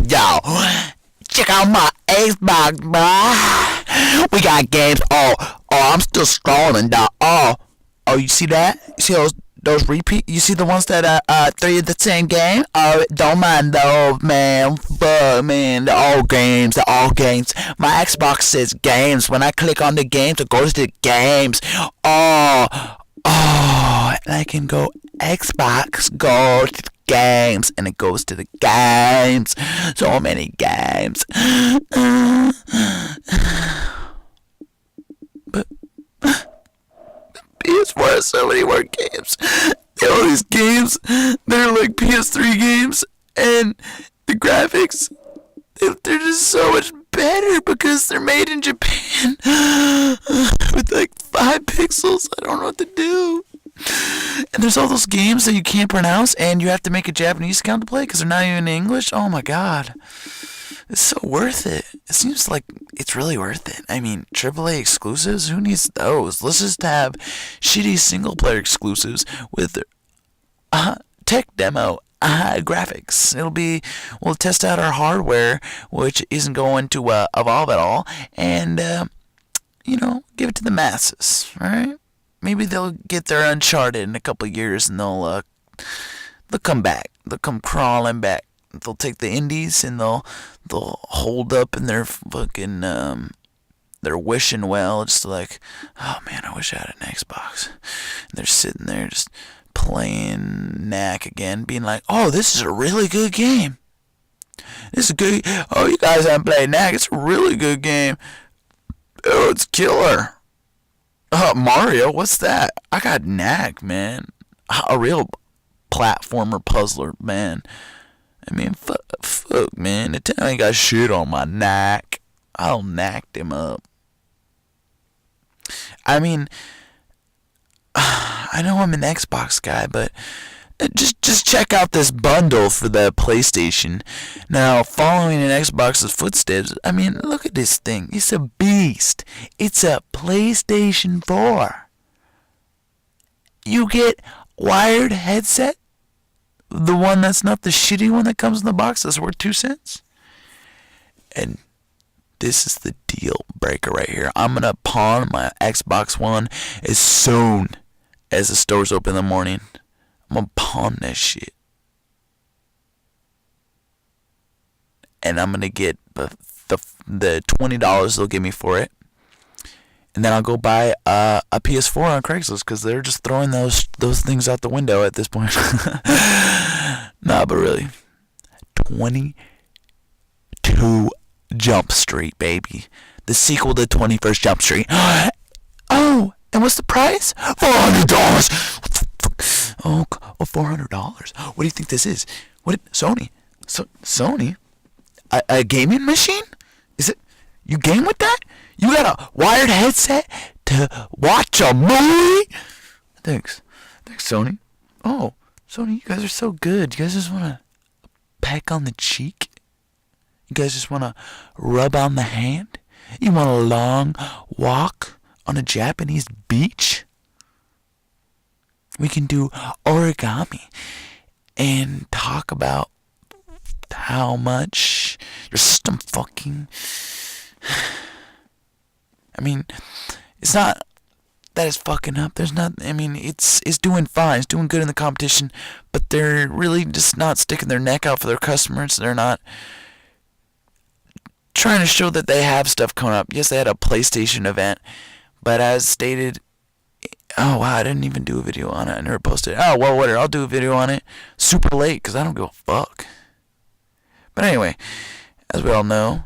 yo. Check out my Xbox, bro. We got games. I'm still scrolling, dog. You see that? You see those repeat? You see the ones that three of the same game? Don't mind those, man. But man, the old games. My Xbox says games. When I click on the games, it goes to games. And I can go Xbox, go to the games, and it goes to the games. So many games. But PS4 has so many more games. All these games, they're like PS3 games, and the graphics, they're just so much better because they're made in Japan with like 5 pixels. I don't know what to do. And there's all those games that you can't pronounce, and you have to make a Japanese account to play because they're not even in English. Oh my god. It's so worth it. It seems like it's really worth it. I mean, AAA exclusives? Who needs those? Let's just have shitty single-player exclusives with tech demo graphics. We'll test out our hardware, which isn't going to evolve at all, and, give it to the masses, alright? Maybe they'll get their Uncharted in a couple of years, and they'll come back. They'll come crawling back. They'll take the indies and they'll hold up in their fucking they're wishing well, just like, oh man, I wish I had an Xbox. And they're sitting there just playing Knack again, being like, oh, this is a really good game. This is good. Oh, you guys haven't played Knack. It's a really good game. Oh, it's killer. Mario, what's that? I got Knack, man. A real platformer puzzler, man. I mean, fuck, man. Nintendo ain't got shit on my Knack. I'll knack him up. I mean, I know I'm an Xbox guy, but just check out this bundle for the PlayStation. Now, following in Xbox's footsteps, I mean, look at this thing. It's a beast. It's a PlayStation 4. You get wired headset. The one that's not the shitty one that comes in the box that's worth 2 cents. And this is the deal breaker right here. I'm going to pawn my Xbox One as soon as the stores open in the morning. I'm going to pawn that shit. And I'm going to get the $20 they'll give me for it. And then I'll go buy a PS4 on Craigslist because they're just throwing those things out the window at this point. Nah, but really, 22 Jump Street, baby. The sequel to 21st Jump Street. Oh, and what's the price? $400. Oh, $400. What do you think this is? What? Sony? Sony? A gaming machine? Is it? You game with that? You got a wired headset to watch a movie? Thanks, Sony. Oh, Sony, you guys are so good. You guys just want to peck on the cheek? You guys just want to rub on the hand? You want a long walk on a Japanese beach? We can do origami and talk about how much your system fucking... I mean, it's not that it's fucking up. It's doing fine. It's doing good in the competition, but they're really just not sticking their neck out for their customers. They're not trying to show that they have stuff coming up. Yes, they had a PlayStation event, but as stated, oh wow, I didn't even do a video on it. I never posted it. Oh well, whatever. I'll do a video on it super late because I don't give a fuck. But anyway, as we all know,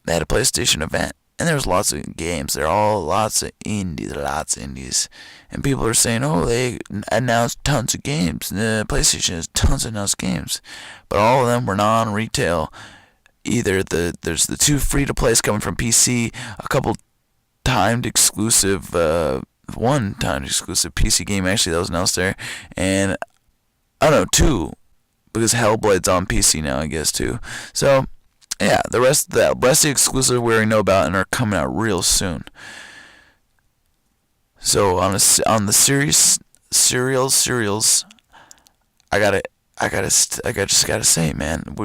they had a PlayStation event. And there's lots of games. There are all lots of indies. And people are saying, oh, they announced tons of games. The PlayStation has tons of announced games. But all of them were non-retail. Either there's the 2 free-to-plays coming from PC, a couple timed exclusive, one timed exclusive PC game actually that was announced there. And, I don't know, 2. Because Hellblade's on PC now, I guess, too. So... yeah, the rest of the exclusive we already know about and are coming out real soon. So on the cereals, I just gotta say, man,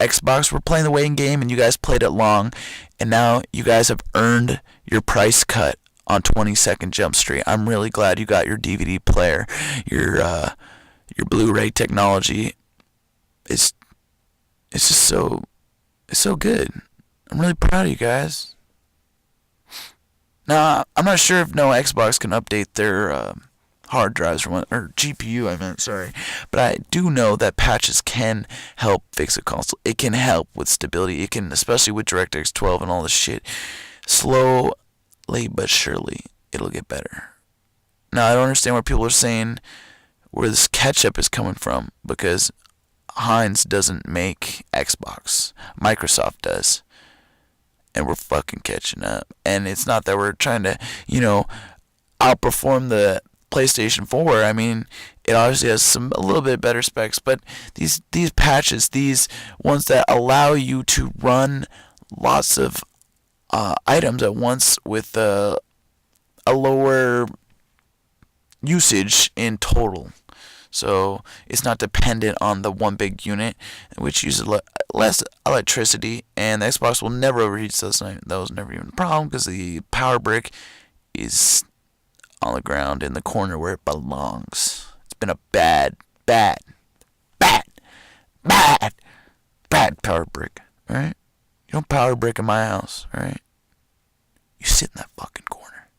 Xbox were playing the waiting game and you guys played it long, and now you guys have earned your price cut on 22nd Jump Street. I'm really glad you got your DVD player, your Blu-ray technology. It's just so good. I'm really proud of you guys. Now, I'm not sure if no Xbox can update their hard drives or GPU, I meant, sorry. But I do know that patches can help fix a console. It can help with stability. It can, especially with DirectX 12 and all this shit. Slowly but surely, it'll get better. Now, I don't understand what people are saying where this catch-up is coming from, because Heinz doesn't make Xbox. Microsoft does. And we're fucking catching up. And it's not that we're trying to, outperform the PlayStation 4. I mean, it obviously has a little bit better specs, but these patches, these ones that allow you to run lots of items at once with a lower usage in total. So it's not dependent on the one big unit, which uses less electricity, and the Xbox will never overheat. So that was never even a problem, because the power brick is on the ground in the corner where it belongs. It's been a bad power brick. All right, you don't power brick in my house. All right, you sit in that fucking corner.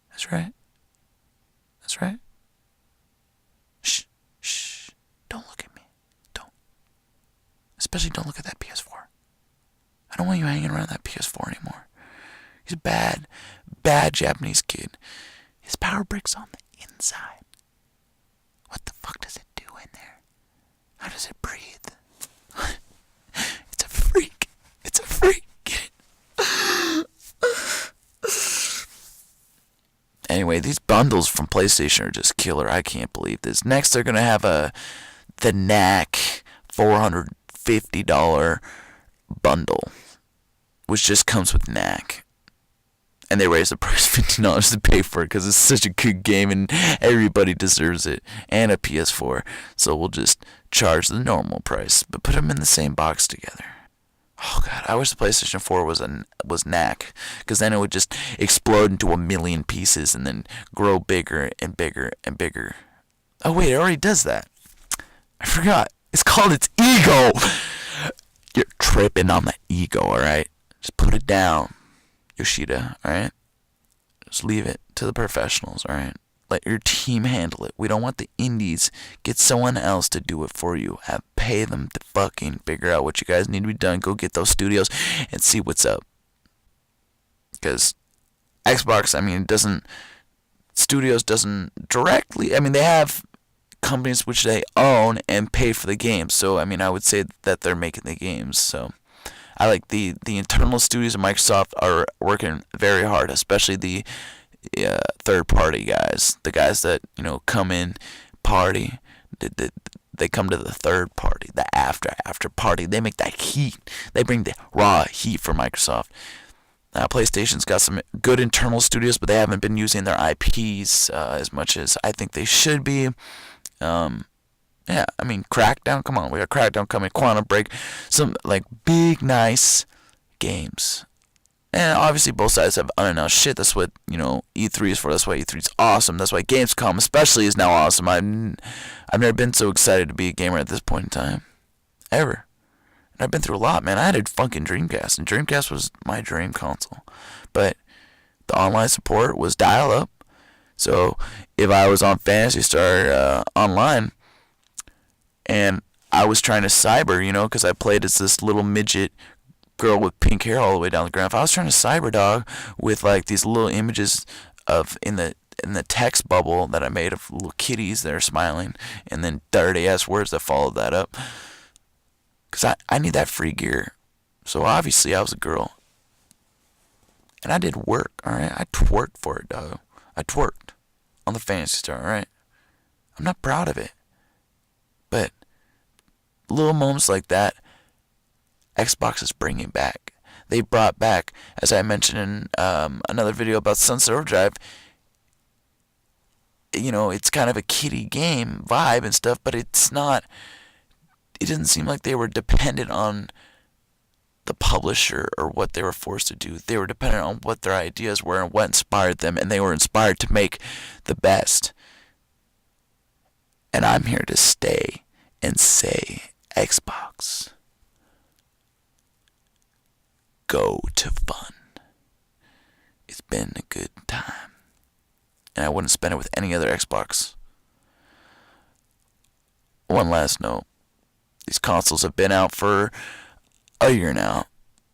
That's right. That's right. Shh. Don't look at me. Don't. Especially don't look at that PS4. I don't want you hanging around that PS4 anymore. He's a bad Japanese kid. His power brick's on the inside. What the fuck does it do in there? How does it breathe? It's a freak. Get it? Anyway, these bundles from PlayStation are just killer. I can't believe this. Next, they're gonna have the knack $450 bundle, which just comes with knack. And they raised the price $50 to pay for it, because it's such a good game and everybody deserves it, and a PS4. So we'll just charge the normal price, but put them in the same box together. Oh god, I wish the PlayStation 4 was knack, because then it would just explode into a million pieces and then grow bigger and bigger and bigger. Oh wait, it already does that. I forgot. It's called its ego. You're tripping on the ego, alright? Just put it down, Yoshida, alright? Just leave it to the professionals, alright? Let your team handle it. We don't want the indies. Get someone else to do it for you. Pay them to fucking figure out what you guys need to be done. Go get those studios and see what's up. Because Xbox, studios doesn't directly, they have companies which they own and pay for the games. So, I would say that they're making the games. So, I like the internal studios of Microsoft are working very hard, especially the third party guys, the guys that come in party, they come to the third party, the after party. They make that heat. They bring the raw heat for Microsoft. Now PlayStation's got some good internal studios, but they haven't been using their IPs as much as I think they should be. Crackdown, come on, we got Crackdown coming, Quantum Break, some big nice games. And obviously both sides have unannounced shit. That's what, E3 is for. That's why E3 is awesome. That's why Gamescom especially is now awesome. I've never been so excited to be a gamer at this point in time. Ever. And I've been through a lot, man. I had a fucking Dreamcast, and Dreamcast was my dream console. But the online support was dial-up. So if I was on Phantasy Star online, and I was trying to cyber, because I played as this little midget girl with pink hair all the way down the ground. If I was trying to cyber dog with these little images of in the text bubble that I made of little kitties that are smiling, and then dirty ass words that followed that up, because I need that free gear. So obviously I was a girl, and I did work. All right, I twerked for it, dog. I twerked on the Phantasy Star. All right, I'm not proud of it, but little moments like that, Xbox is bringing back. They brought back, as I mentioned in another video about Sunset Overdrive, it's kind of a kiddie game vibe and stuff, but it's not didn't seem like they were dependent on the publisher or what they were forced to do. They were dependent on what their ideas were and what inspired them, and they were inspired to make the best. And I'm here to stay and say, Xbox, go to fun. It's been a good time. And I wouldn't spend it with any other Xbox. One last note. These consoles have been out for a year now.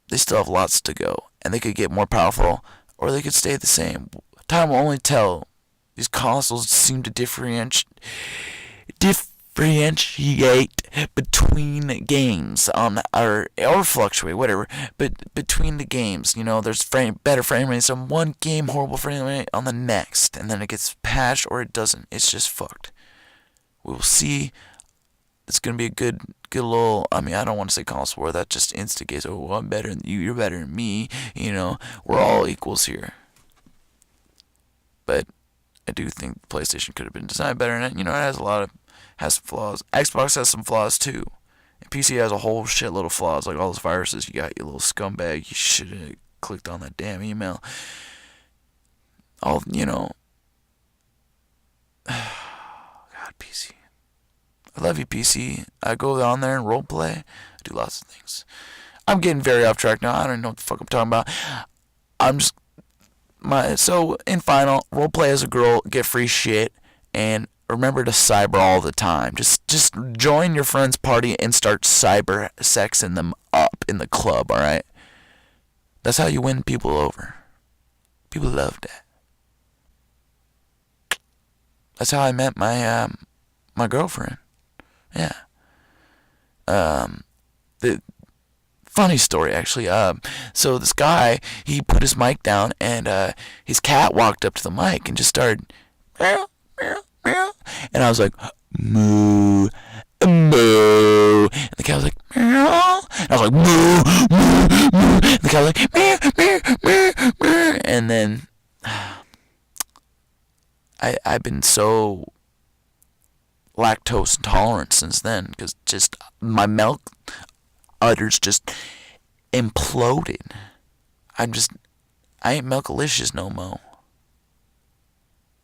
They still have lots to go. And they could get more powerful, or they could stay the same. Time will only tell. These consoles seem to differentiate between games or fluctuate, whatever, but between the games, there's better frame rates on one game, horrible frame rate on the next, and then it gets patched or it doesn't. It's just fucked. We will see. It's gonna be a good little. I don't want to say console war. That just instigates. Oh, well, I'm better than you. You're better than me. We're all equals here. But I do think PlayStation could have been designed better, and it has flaws. Xbox has some flaws too. And PC has a whole shitload of flaws, like all those viruses. You got, you little scumbag. You should have clicked on that damn email. God, PC. I love you, PC. I go on there and roleplay. I do lots of things. I'm getting very off track now. I don't know what the fuck I'm talking about. So in final, roleplay as a girl, get free shit, and remember to cyber all the time. Just join your friend's party and start cyber sexing them up in the club, alright? That's how you win people over. People love that. That's how I met my girlfriend. Yeah. The funny story, actually. So this guy, he put his mic down, and his cat walked up to the mic and just started meow, meow, meow. And I was like, moo, moo. And the cat was like, meow. And I was like, moo, moo, moo. And the cat was like, meow, meow, meow, meow. And then I've been so lactose intolerant since then, because just my milk udders just imploded. I ain't milkalicious no more.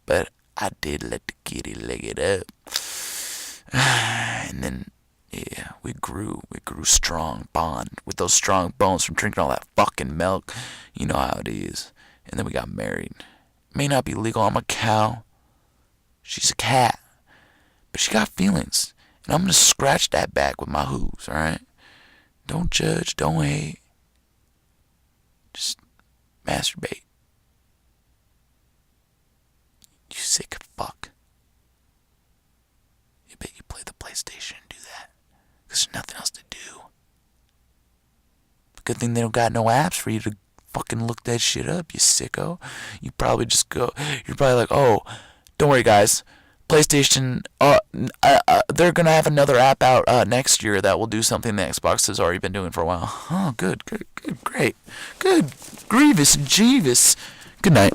But I did let the kitty leg it up. And then, yeah, we grew strong bond with those strong bones from drinking all that fucking milk. You know how it is. And then we got married. May not be legal. I'm a cow. She's a cat. But she got feelings. And I'm gonna scratch that back with my hooves, alright? Don't judge, don't hate. Just masturbate. You sick fuck. You bet you play the PlayStation and do that. Because there's nothing else to do. Good thing they don't got no apps for you to fucking look that shit up, you sicko. You probably just go, you're probably like, oh, don't worry guys. PlayStation, they're gonna have another app out next year that will do something the Xbox has already been doing for a while. Oh, good, great. Good, Grievous, Jeevis. Good night.